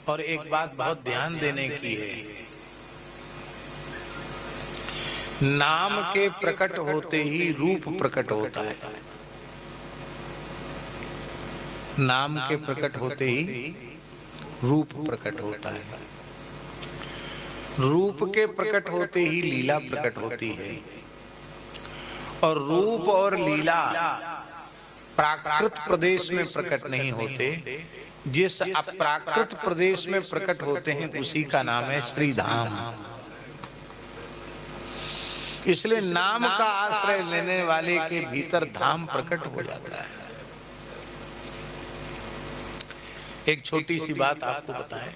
और एक बात बहुत ध्यान देने की है, नाम के प्रकट होते ही रूप प्रकट होता है। नाम के प्रकट होते ही रूप प्रकट होता है। रूप के प्रकट होते ही लीला प्रकट होती है। और रूप और लीला प्राकृत प्रदेश में प्रकट नहीं होते, जिस अप्राकृत प्रदेश में प्रकट होते हैं उसी का नाम है श्री धाम। इसलिए नाम का आश्रय लेने वाले के भीतर धाम प्रकट हो जाता है। एक छोटी सी बात आपको बताएं,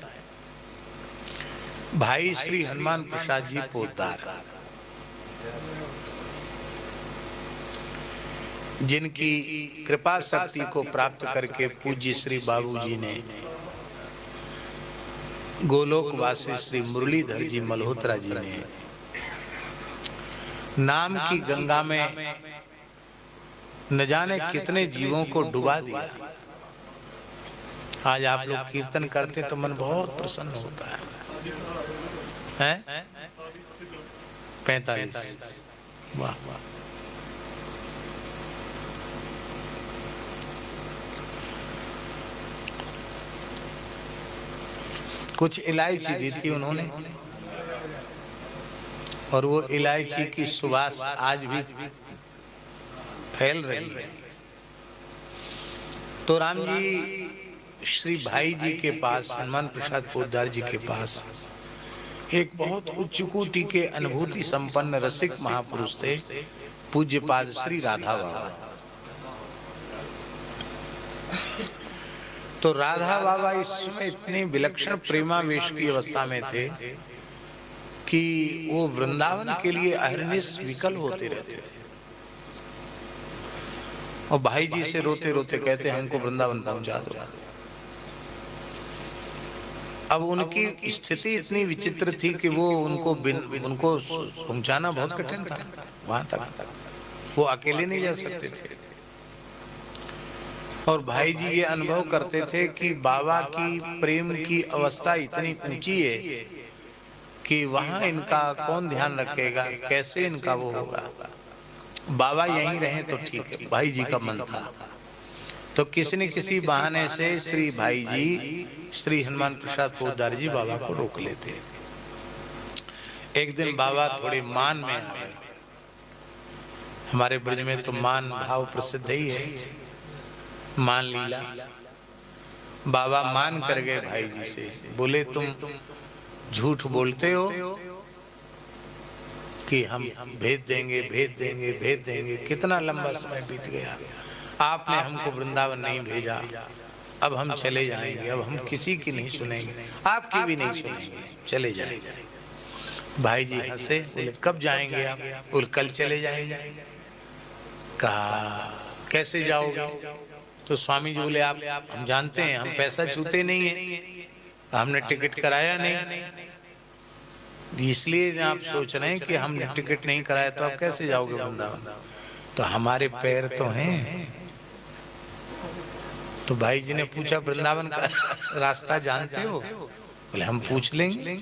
भाई श्री हनुमान प्रसाद जी पोद्दार, जिनकी कृपा शक्ति को प्राप्त करके पूज्य श्री बाबूजी ने गोलोकवासी श्री मुरलीधर जी मल्होत्रा जी ने नाम की गंगा में न जाने कितने जीवों को डुबा दिया। आज आप लोग कीर्तन करते तो मन बहुत प्रसन्न होता है। 45। वाह वाह। कुछ इलायची दी थी उन्होंने, और वो इलायची की सुवास आज भी फैल रही है। तो राम जी श्री भाई जी के पास, हनुमान प्रसाद पोद्दार जी के पास एक बहुत उच्च कोटि के अनुभूति संपन्न रसिक महापुरुष थे, पूज्यपाद श्री राधा बाबा। तो राधा बाबा इस समय इतनी विलक्षण प्रेमावेश की अवस्था में थे कि वो वृंदावन के लिए अहर्निश विकल होते रहते थे। और भाई जी से रोते रोते कहते हमको वृंदावन पहुंचा दो। अब उनकी स्थिति इतनी विचित्र थी कि वो उनको पहुंचाना बहुत कठिन था वहां तक। वो अकेले नहीं जा सकते थे। और भाई जी ये अनुभव करते थे कि बाबा की प्रेम की अवस्था इतनी ऊंची है कि वहां इनका कौन ध्यान रखेगा, कैसे इनका वो होगा। बाबा यहीं रहे तो ठीक है, भाई जी का मन था। तो किसी न किसी बहाने से श्री भाई जी श्री हनुमान प्रसाद पोद्दार जी बाबा को रोक लेते। एक दिन बाबा थोड़े मान में आ गए। हमारे ब्रज में तो मान भाव प्रसिद्ध ही है, मान लीला। बाबा मान कर गए भाई जी से, बोले तुम झूठ बोलते हो कि हम भेज देंगे भेज देंगे भेज देंगे। कितना लंबा समय बीत गया, आपने हमको वृंदावन नहीं भेजा, अब हम चले जाएंगे, अब हम किसी की नहीं सुनेंगे, आपकी भी नहीं सुनेंगे, चले जाएंगे। भाई जी हंसे, बोले कब जाएंगे आप? बोले कल चले जाएंगे। कहा कैसे जाओगे? तो स्वामी जी बोले आप हम जानते हैं, हम पैसा छूते नहीं है, हमने टिकट कराया नहीं, इसलिए आप सोच रहे हैं कि हमने टिकट नहीं कराया तो आप कैसे जाओगे वृंदावन? तो हमारे पैर तो हैं। तो भाई जी ने पूछा वृंदावन का रास्ता जानते हो? बोले हम पूछ लेंगे,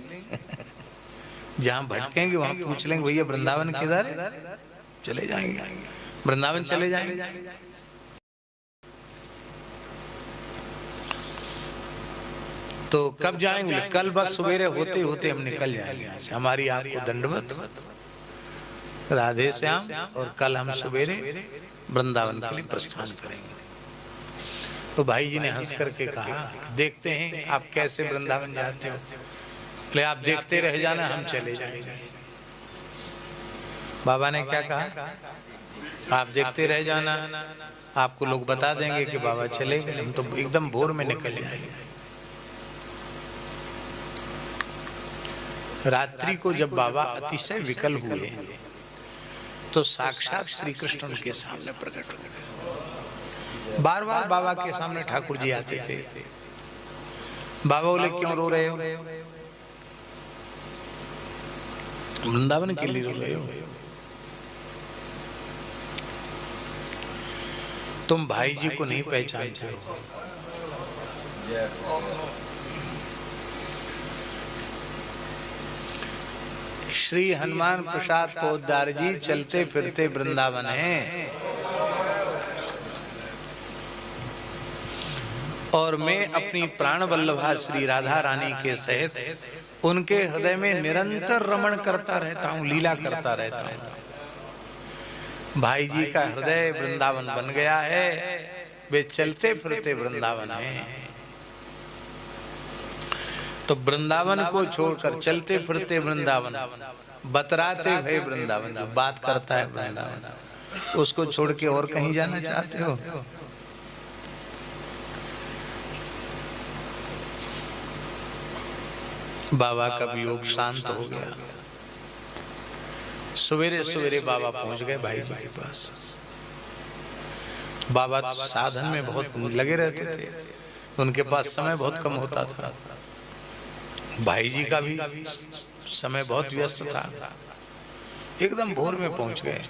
जहाँ भटकेंगे वहां पूछ लेंगे। भैया वृंदावन किधर है? चले जाएंगे, वृंदावन चले जाएंगे। तो कब जाएंगे? कल बस सवेरे होते होते हम निकल जाएंगे यहाँ से। हमारी आपको दंडवत, राधे श्याम। और कल हम सवेरे वृंदावन के लिए प्रस्थान करेंगे। तो भाई जी ने हंस करके कहा देखते हैं आप कैसे वृंदावन जाते हो। बोले आप देखते रह जाना, हम चले जाएंगे। बाबा ने क्या कहा? आप देखते रह जाना, आपको लोग बता देंगे कि बाबा चले गए, हम तो एकदम भोर में निकल जाएंगे। रात्रि को जब बाबा अतिशय विकल हुए तो साक्षात श्री कृष्ण उनके सामने प्रकट हुए। बार बार बाबा के सामने ठाकुर जी आते थे। बाबा बोले क्यों रो रहे हो? वृंदावन के लिए रो रहे हो? तुम भाई जी को नहीं पहचानते हो। श्री हनुमान प्रसाद पोद्दार जी चलते फिरते वृंदावन हैं और मैं अपनी प्राण वल्लभा श्री राधा रानी के सहित उनके हृदय में निरंतर रमण करता रहता हूँ, लीला करता रहता हूँ। भाई जी का हृदय वृंदावन बन गया है, वे चलते फिरते वृंदावन हैं। तो वृंदावन को छोड़कर चलते फिरते वृंदावन, बतराते भय वृंदावन, जो बात करता है वृंदावन, उसको छोड़ के और कहीं जाना चाहते हो? बाबा का वियोग शांत हो गया। सवेरे सवेरे बाबा पहुंच गए भाई जी के पास। बाबा साधन में बहुत लगे रहते थे, उनके पास समय बहुत कम होता था। भाई जी का भी समय बहुत व्यस्त था। एकदम भोर में पहुंच गए।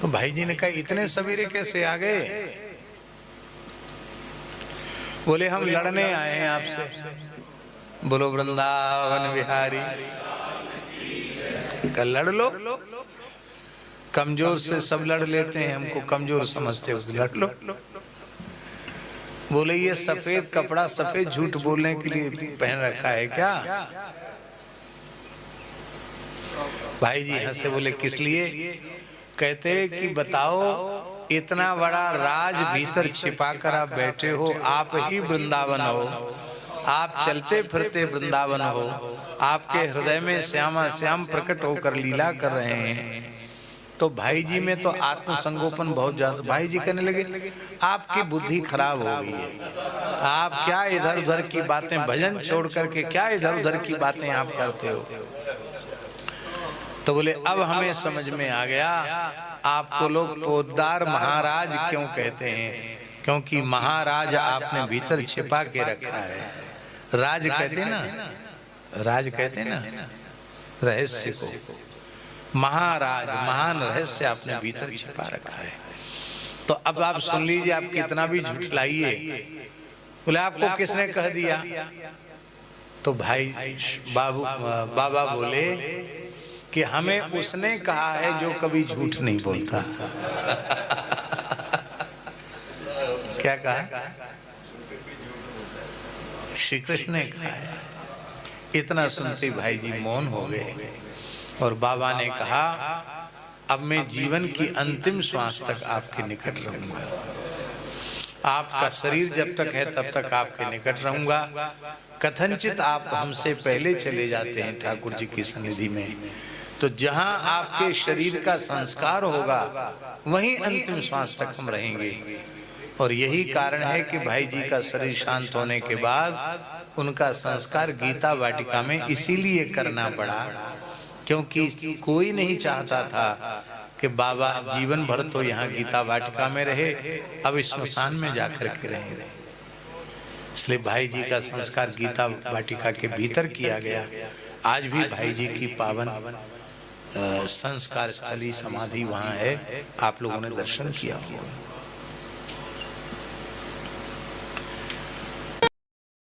तो भाई जी ने कहा, इतने सवेरे कैसे आ गए? बोले, हम लड़ने आए हैं आपसे। बोलो वृंदावन बिहारी, कल लड़ लो। कमजोर से सब लड़ लेते हैं, हमको कमजोर समझते हो, लड़ लो। बोले, ये सफेद कपड़ा सफेद झूठ बोलने के लिए पहन रखा है क्या? भाई जी हंसे, बोले, किस लिए? कहते कि बताओ, इतना बड़ा राज भीतर छिपा कर आप बैठे हो, आप ही वृंदावन हो, आप चलते फिरते वृंदावन हो, आपके हृदय में श्यामा श्याम प्रकट होकर लीला कर रहे हैं। तो भाई जी में तो आत्मसंगोपन बहुत ज्यादा। भाई जी कहने लगे, आपकी बुद्धि खराब हो गई है, आप क्या इधर उधर की बातें, भजन छोड़ करके क्या इधर उधर की बातें आप करते हो? तो बोले, अब हमें समझ में आ गया, आपको लोग पोद्दार महाराज क्यों कहते हैं, क्योंकि महाराज आपने भीतर छिपा के रखा है। राज कहते ना, राज कहते ना रहस्य को, महाराज महान रहस्य आपने भीतर छिपा रखा है। तो अब आप सुन लीजिए, आप कितना भी झुठलाइए। बोले, आपको किसने कह दिया? तो भाई बाबा बोले कि हमें उसने कहा है जो कभी झूठ नहीं बोलता। क्या कहा? श्री कृष्ण ने कहा है। इतना सुनते भाई जी मौन हो गए और बाबा ने कहा, अब मैं जीवन की अंतिम श्वास तक आपके निकट रहूंगा। आपका शरीर जब तक है तब तक आपके निकट रहूंगा। कथनचित आप हमसे पहले चले जाते हैं ठाकुर जी की सन्निधि में, तो जहां आपके शरीर का संस्कार होगा वहीं अंतिम श्वास तक हम रहेंगे। और यही कारण है कि भाई जी का शरीर शांत होने के बाद उनका संस्कार गीता वाटिका में इसीलिए करना पड़ा, क्योंकि कोई नहीं चाहता था कि बाबा जीवन भर तो यहाँ गीता वाटिका में रहे, अब स्मशान में जाकर के रहेंगे। इसलिए भाई जी का संस्कार गीता वाटिका के भीतर किया गया। आज भी भाई जी की पावन संस्कार स्थली समाधि वहाँ है, आप लोगों ने दर्शन किया होगा।